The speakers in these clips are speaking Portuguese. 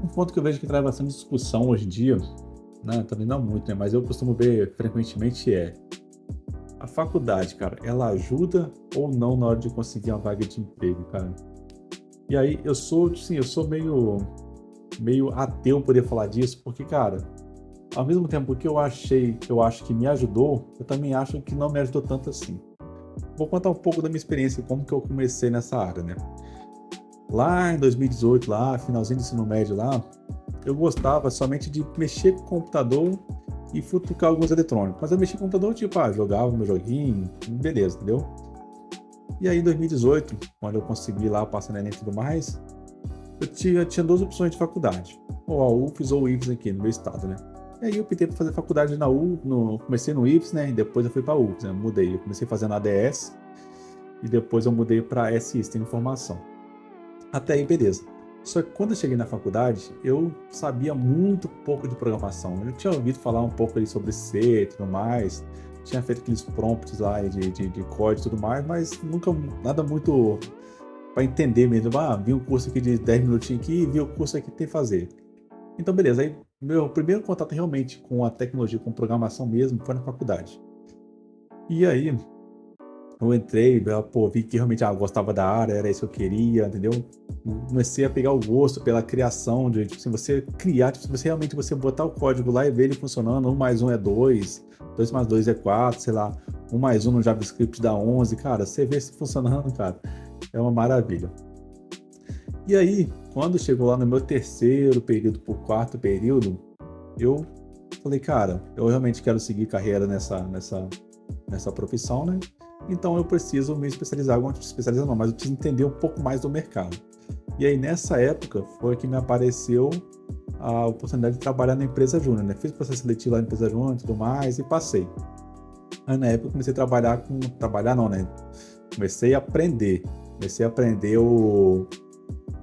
Um ponto que eu vejo que traz bastante discussão hoje em dia, né, também não muito, né, mas eu costumo ver frequentemente a faculdade, cara, ela ajuda ou não na hora de conseguir uma vaga de emprego, cara? E aí eu sou meio ateu poder falar disso, porque, cara, ao mesmo tempo que eu acho que me ajudou, eu também acho que não me ajudou tanto assim. Vou contar um pouco da minha experiência, como que eu comecei nessa área, né? Lá em 2018, lá, finalzinho do ensino médio lá, eu gostava somente de mexer com o computador e futucar alguns eletrônicos. Mas eu mexia com o computador, tipo, jogava meu joguinho, beleza, entendeu? E aí em 2018, quando eu consegui lá passar na Enem e tudo mais, eu tinha duas opções de faculdade. Ou a UFES ou o IFES aqui no meu estado, né? E aí eu optei por fazer faculdade na U, comecei no IFES, né? E depois eu fui para a UFES, né? Eu mudei. Eu comecei fazendo ADS e depois eu mudei para SI, Sistema de Informação. Até aí, beleza. Só que quando eu cheguei na faculdade, eu sabia muito pouco de programação. Eu tinha ouvido falar um pouco ali sobre C e tudo mais, tinha feito aqueles prompts lá de código e tudo mais, mas nunca nada muito para entender mesmo. Vi um curso aqui de 10 minutinhos aqui e vi o curso aqui que tem que fazer. Então, beleza. Aí, meu primeiro contato realmente com a tecnologia, com programação mesmo, foi na faculdade. E aí, eu entrei, pô, vi que realmente gostava da área, era isso que eu queria, entendeu? Comecei a pegar o gosto pela criação de, tipo assim, você criar, tipo, você realmente você botar o código lá e ver ele funcionando, 1 mais 1 é 2, 2 mais 2 é 4, sei lá, 1 mais 1 no JavaScript dá 11, cara, você vê isso funcionando, cara, é uma maravilha. E aí, quando chegou lá no meu terceiro período pro quarto período, eu falei, cara, eu realmente quero seguir carreira nessa profissão, né? Então eu preciso me especializar, especializar não, mas eu preciso entender um pouco mais do mercado. E aí nessa época foi que me apareceu a oportunidade de trabalhar na empresa júnior, né? Fiz processo seletivo lá na empresa júnior e tudo mais e passei. Aí na época eu comecei a trabalhar não, né? Comecei a aprender o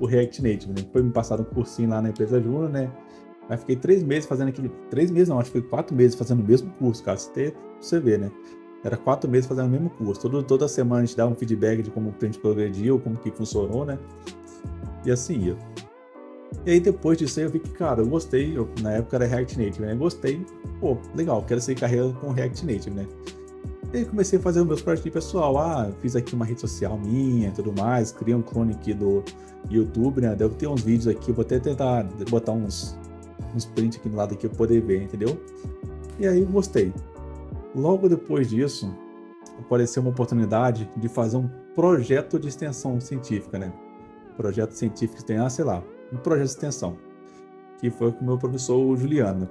React Native, né? Depois me passaram um cursinho lá na empresa júnior, né? Aí fiquei 3 meses fazendo aquele. 3 meses não, acho que foi 4 meses fazendo o mesmo curso, cara. Você vê, né? Era 4 meses fazendo o mesmo curso. Toda semana a gente dava um feedback de como a gente progrediu, como que funcionou, né? E assim ia. E aí depois disso aí eu vi que, cara, eu gostei. Na época era React Native, né? Gostei. Pô, legal, quero seguir carreira com React Native, né? E aí comecei a fazer os meus projetos pessoal. Fiz aqui uma rede social minha e tudo mais. Criei um clone aqui do YouTube, né? Devo ter uns vídeos aqui. Vou até tentar botar uns prints aqui do lado aqui pra poder ver, entendeu? E aí gostei. Logo depois disso, apareceu uma oportunidade de fazer um projeto de extensão científica, né? Projeto científico que tem, sei lá, um projeto de extensão, que foi com o meu professor o Juliano.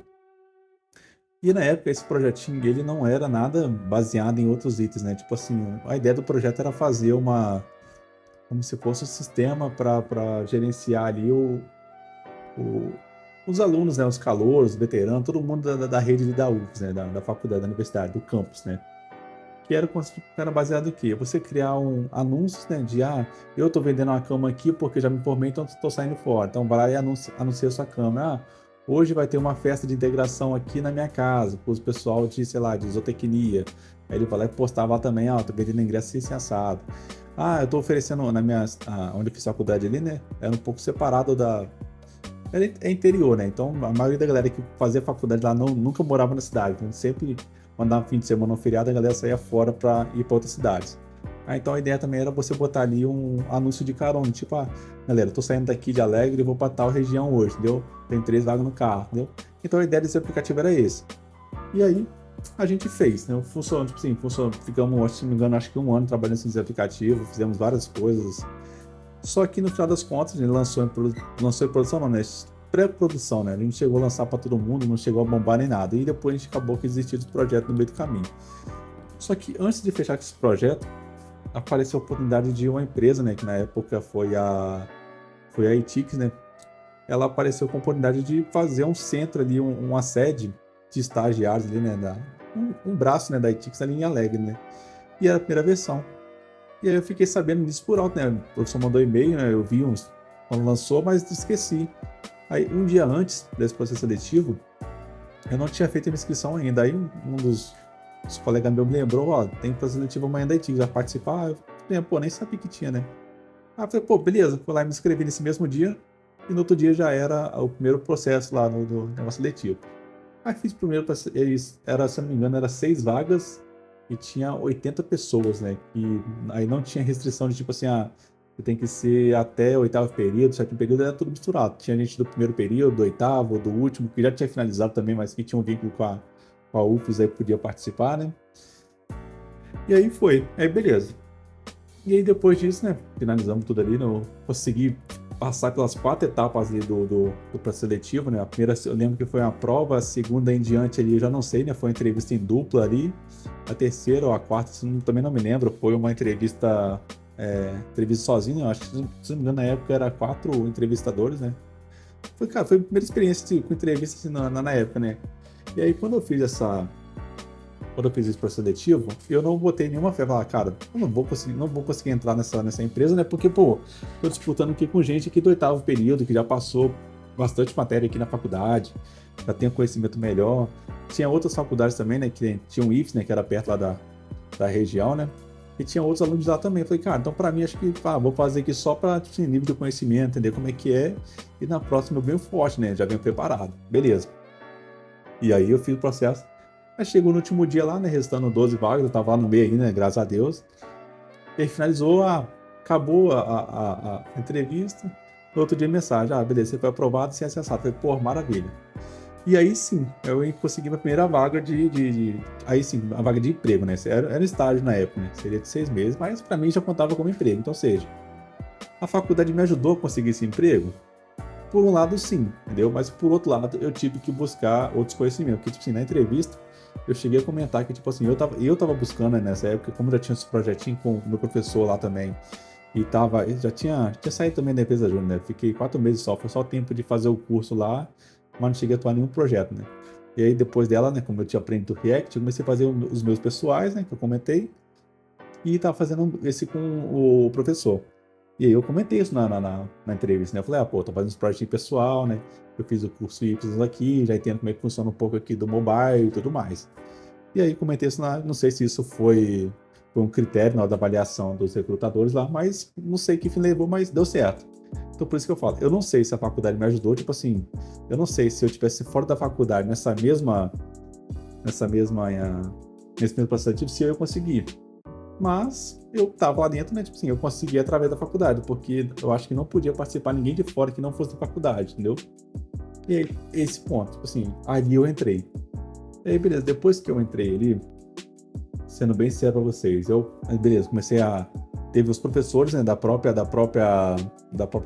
E na época esse projetinho ele não era nada baseado em outros itens, né? Tipo assim, a ideia do projeto era fazer como se fosse um sistema para gerenciar ali o- os alunos, né? Os calouros, os veteranos, todo mundo da rede da UFES, né? Da faculdade, da universidade, do campus, né? Que era baseado em quê? Você criar anúncios, né, de eu tô vendendo uma cama aqui porque já me formei, então estou saindo fora. Então vai lá e anuncia a sua cama. Hoje vai ter uma festa de integração aqui na minha casa, com os pessoal de, sei lá, de zootecnia. Aí ele vai lá e postava lá também, tô vendendo ingresso assim, assado. Eu tô oferecendo onde eu fiz faculdade ali, né? Era um pouco separado é interior, né? Então a maioria da galera que fazia faculdade lá nunca morava na cidade. Então sempre mandava fim de semana no feriado, a galera saía fora para ir para outras cidades. Então a ideia também era você botar ali um anúncio de carona, tipo, galera, tô saindo daqui de Alegre e vou para tal região hoje, entendeu? Tem 3 vagas no carro, entendeu? Então a ideia desse aplicativo era esse. E aí a gente fez, né? Funcionou, tipo assim, funcionou, ficamos, se não me engano, acho que um ano trabalhando nesse aplicativo, fizemos várias coisas. Só que no final das contas, ele lançou em produção, não, né? Pré-produção, né? A gente chegou a lançar para todo mundo, não chegou a bombar nem nada. E depois a gente acabou que desistiu do projeto no meio do caminho. Só que antes de fechar com esse projeto, apareceu a oportunidade de uma empresa, né? Que na época foi a Etix, né? Ela apareceu com a oportunidade de fazer um centro ali, uma sede de estagiários ali, né? Um braço, né, da Etix ali em Alegre, né? E era a primeira versão. E aí eu fiquei sabendo disso por alto, né? O professor mandou e-mail, né? Eu vi uns quando lançou, mas esqueci. Aí um dia antes desse processo seletivo, eu não tinha feito a inscrição ainda. Aí um dos colegas meus me lembrou, tem processo seletivo amanhã da ITIG, já participar? Eu falei, pô, nem sabia que tinha, né? Aí eu falei, pô, beleza, fui lá e me inscrevi nesse mesmo dia. e no outro dia já era o primeiro processo lá no negócio seletivo. Aí fiz o primeiro, era, se eu não me engano, era 6 vagas e tinha 80 pessoas, né? E aí não tinha restrição de tipo assim, você tem que ser até o 8º período, 7º período, era tudo misturado. Tinha gente do primeiro período, do 8º, do último, que já tinha finalizado também, mas que tinha um vínculo com a UFES aí podia participar, né? E aí foi, aí beleza. E aí depois disso, né, finalizamos tudo ali, consegui passar pelas 4 etapas ali do processo seletivo, né? A primeira eu lembro que foi uma prova, a segunda em diante ali eu já não sei, né? Foi uma entrevista em dupla ali. A terceira ou a quarta, também não me lembro, foi uma entrevista sozinho, eu acho que se não me engano na época era 4 entrevistadores, né? Cara, foi a primeira experiência com entrevista assim, na época, né? E aí quando eu fiz esse processo seletivo, eu não botei nenhuma fé. Falar, cara, eu não vou conseguir entrar nessa empresa, né? Porque, pô, tô disputando aqui com gente aqui do 8º período, que já passou bastante matéria aqui na faculdade, já tem um conhecimento melhor. Tinha outras faculdades também, né? Que tinha um IFES, né? Que era perto lá da região, né? E tinha outros alunos lá também. Eu falei, cara, então pra mim acho que vou fazer aqui só pra tipo, nível de conhecimento, entender como é que é. E na próxima eu venho forte, né? Já venho preparado. Beleza. E aí eu fiz o processo. Aí chegou no último dia lá, né? Restando 12 vagas, eu tava lá no meio aí, né? Graças a Deus. E aí finalizou, acabou a entrevista. No outro dia, mensagem: beleza, você foi aprovado, você é acessado. Eu falei, pô, maravilha. E aí sim, eu consegui minha primeira vaga aí sim, a vaga de emprego, né? Era estágio na época, né? Seria de 6 meses, mas pra mim já contava como emprego. Então, ou seja, a faculdade me ajudou a conseguir esse emprego? Por um lado, sim, entendeu? Mas por outro lado, eu tive que buscar outros conhecimentos. Porque, tipo assim, na entrevista, eu cheguei a comentar que, tipo assim, eu tava buscando, né, nessa época, como já tinha esse projetinho com o meu professor lá também, e já tinha saído também da empresa júnior, né? Fiquei 4 meses só, foi só o tempo de fazer o curso lá, mas não cheguei a atuar em nenhum projeto, né? E aí, depois dela, né, como eu tinha aprendido React, eu comecei a fazer os meus pessoais, né, que eu comentei, e tava fazendo esse com o professor. E aí eu comentei isso na entrevista, né? Eu falei, pô, tô fazendo esse projetinho pessoal, né? Eu fiz o curso Y aqui, já entendo como é que funciona um pouco aqui do mobile e tudo mais. E aí comentei isso não sei se isso foi um critério na hora da avaliação dos recrutadores lá, mas não sei que fim levou, mas deu certo. Então por isso que eu falo, eu não sei se a faculdade me ajudou, tipo assim, eu não sei se eu tivesse fora da faculdade nesse mesmo processo seletivo, se eu ia conseguir. Mas eu tava lá dentro, né? Tipo assim, eu consegui através da faculdade, porque eu acho que não podia participar ninguém de fora que não fosse da faculdade, entendeu? E aí, esse ponto, tipo assim, ali eu entrei. E aí, beleza, depois que eu entrei ali, sendo bem sincero pra vocês, beleza, teve os professores, né, da própria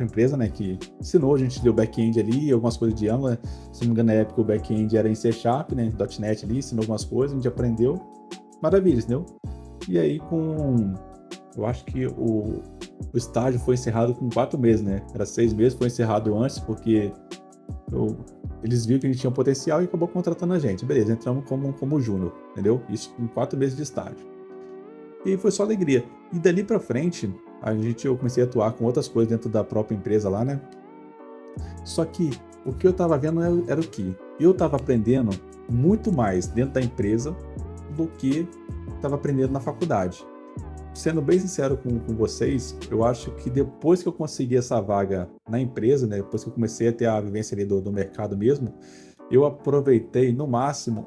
empresa, né, que ensinou, a gente deu back-end ali, algumas coisas de Angular, se não me engano, na época o back-end era em C Sharp, né, .NET ali, ensinou algumas coisas, a gente aprendeu, maravilha, entendeu? E aí eu acho que o estágio foi encerrado com 4 meses, né, era 6 meses, foi encerrado antes, porque eles viram que a gente tinha um potencial e acabou contratando a gente. Beleza, entramos como júnior, entendeu? Isso com 4 meses de estágio. E foi só alegria. E dali pra frente, eu comecei a atuar com outras coisas dentro da própria empresa lá, né? Só que o que eu tava vendo era o que? Eu tava aprendendo muito mais dentro da empresa do que tava aprendendo na faculdade. Sendo bem sincero com vocês, eu acho que depois que eu consegui essa vaga na empresa, né, depois que eu comecei a ter a vivência ali do mercado mesmo, eu aproveitei no máximo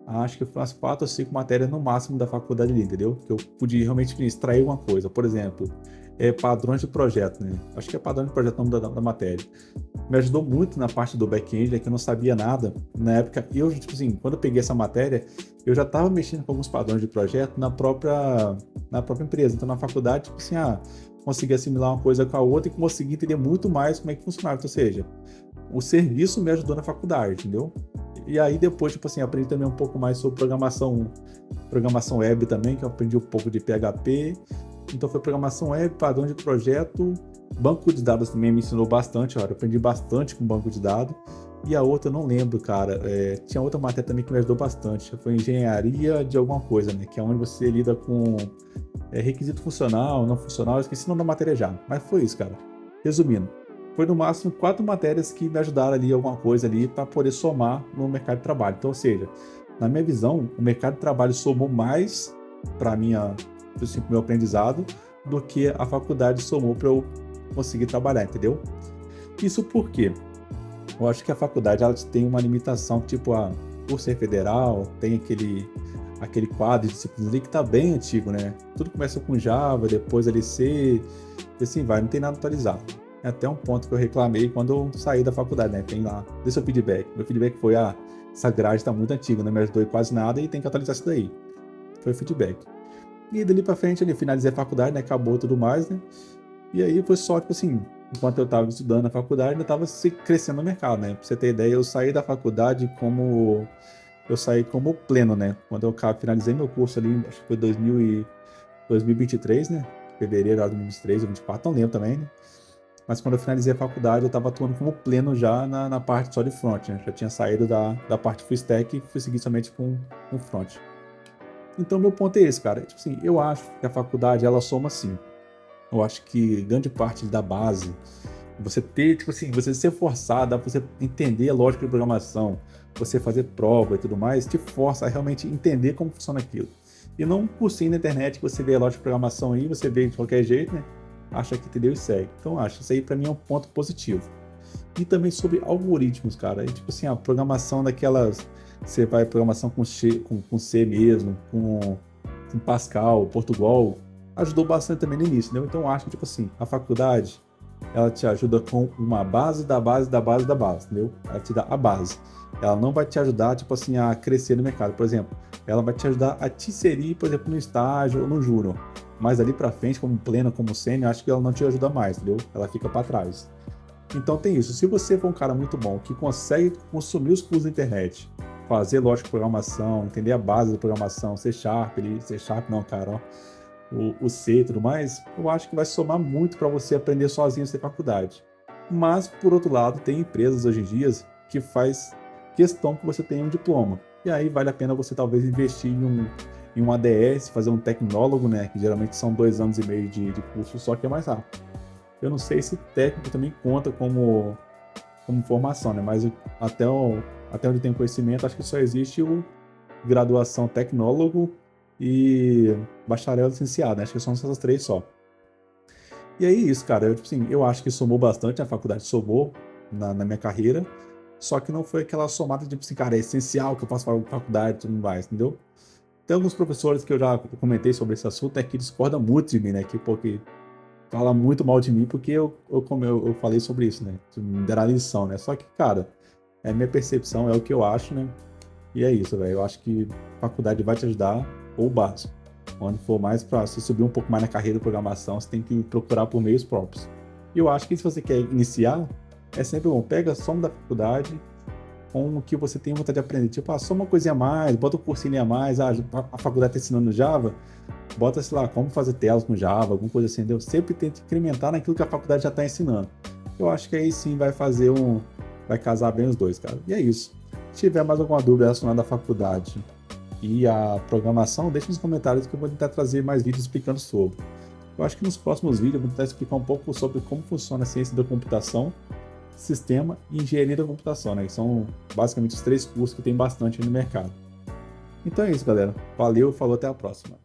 acho que foi umas 4 ou 5 matérias no máximo da faculdade ali, entendeu? Que eu podia realmente extrair uma coisa. Por exemplo, padrões de projeto, né? Acho que é padrão de projeto o nome da matéria. Me ajudou muito na parte do back-end, que eu não sabia nada. Na época, tipo assim, quando eu peguei essa matéria, eu já estava mexendo com alguns padrões de projeto na própria empresa. Então, na faculdade, tipo assim, consegui assimilar uma coisa com a outra e consegui entender muito mais como é que funcionava. Então, ou seja, o serviço me ajudou na faculdade, entendeu? E aí depois, tipo assim, aprendi também um pouco mais sobre programação web também, que eu aprendi um pouco de PHP. Então foi programação web, padrão de projeto, banco de dados também me ensinou bastante, eu aprendi bastante com banco de dados. E a outra eu não lembro, cara, tinha outra matéria também que me ajudou bastante, foi engenharia de alguma coisa, né, que é onde você lida com requisito funcional, não funcional, eu esqueci o nome da matéria já, mas foi isso, cara. Resumindo, foi no máximo 4 matérias que me ajudaram ali, alguma coisa ali, para poder somar no mercado de trabalho. Então, ou seja, na minha visão, o mercado de trabalho somou mais para meu aprendizado do que a faculdade somou para eu conseguir trabalhar, entendeu? Isso por quê? Eu acho que a faculdade ela tem uma limitação, tipo, por ser federal, tem aquele quadro de disciplinas ali que tá bem antigo, né? Tudo começa com Java, depois ali C, e assim vai, não tem nada atualizado. É até um ponto que eu reclamei quando eu saí da faculdade, né? Tem lá, dê seu feedback. Meu feedback foi, essa grade tá muito antiga, não me ajudou em quase nada e tem que atualizar isso daí. Foi o feedback. E dali pra frente, ali, finalizei a faculdade, né? Acabou tudo mais, né? E aí foi só, tipo assim, enquanto eu estava estudando na faculdade, ainda estava crescendo no mercado, né? Pra você ter ideia, eu saí da faculdade como... Eu saí como pleno, né? Quando eu finalizei meu curso ali, acho que foi 2023, né? Fevereiro de 2023 ou 2024, não lembro também, né? Mas quando eu finalizei a faculdade, eu estava atuando como pleno já na parte só de front, né? Já tinha saído da parte full stack e fui seguir somente com front. Então, meu ponto é esse, cara. Tipo assim, eu acho que a faculdade, ela soma sim. Eu acho que grande parte da base, você ter, tipo assim, você ser forçado a você entender a lógica de programação, você fazer prova e tudo mais, te força a realmente entender como funciona aquilo. E não um cursinho na internet que você vê a lógica de programação aí, você vê de qualquer jeito, né? Acha que entendeu e segue. Então, acho isso aí pra mim é um ponto positivo. E também sobre algoritmos, cara. E, tipo assim, a programação daquelas. Você vai programação com C mesmo, com Pascal, Portugal, ajudou bastante também no início, né? Então eu acho que, tipo assim, a faculdade, ela te ajuda com uma base da base da base da base, entendeu? Ela te dá a base. Ela não vai te ajudar, tipo assim, a crescer no mercado. Por exemplo, ela vai te ajudar a te inserir, por exemplo, no estágio ou no júnior. Mas ali pra frente, como pleno, como sênior, acho que ela não te ajuda mais, entendeu? Ela fica para trás. Então tem isso. Se você for um cara muito bom, que consegue consumir os cursos da internet, fazer lógica de programação, entender a base da programação, C Sharp, C Sharp não, cara, ó, o C e tudo mais, eu acho que vai somar muito para você aprender sozinho sem faculdade. Mas, por outro lado, tem empresas hoje em dia que faz questão que você tenha um diploma. E aí vale a pena você talvez investir em um ADS, fazer um tecnólogo, né? Que geralmente são 2 anos e meio de curso, só que é mais rápido. Eu não sei se técnico também conta como formação, né? Mas até onde eu tenho conhecimento, acho que só existe o graduação tecnólogo e bacharel licenciado, né? Acho que são essas três só. E aí, isso, cara, tipo assim, eu acho que somou bastante, a faculdade somou na minha carreira, só que não foi aquela somada de, tipo assim, cara, é essencial que eu faça faculdade e tudo mais, entendeu? Tem alguns professores que eu já comentei sobre esse assunto, que discordam muito de mim, né? Porque fala muito mal de mim porque como eu falei sobre isso, né? Me deram a lição, né? Só que, cara, é a minha percepção, é o que eu acho, né? E é isso, velho. Eu acho que a faculdade vai te ajudar, ou o básico. Quando for mais para se subir um pouco mais na carreira de programação, você tem que procurar por meios próprios. E eu acho que se você quer iniciar, é sempre bom. Pega só da faculdade com o que você tem vontade de aprender. Tipo, só uma coisinha a mais, bota um cursinho a mais. A faculdade está ensinando Java, bota, sei lá, como fazer telas com Java, alguma coisa assim, entendeu? Sempre tenta incrementar naquilo que a faculdade já está ensinando. Eu acho que aí sim vai casar bem os dois, cara. E é isso. Se tiver mais alguma dúvida relacionada à faculdade e à programação, deixe nos comentários que eu vou tentar trazer mais vídeos explicando sobre. Eu acho que nos próximos vídeos eu vou tentar explicar um pouco sobre como funciona a ciência da computação, sistema e engenharia da computação, né? Que são basicamente os 3 cursos que tem bastante no mercado. Então é isso, galera. Valeu, falou, até a próxima.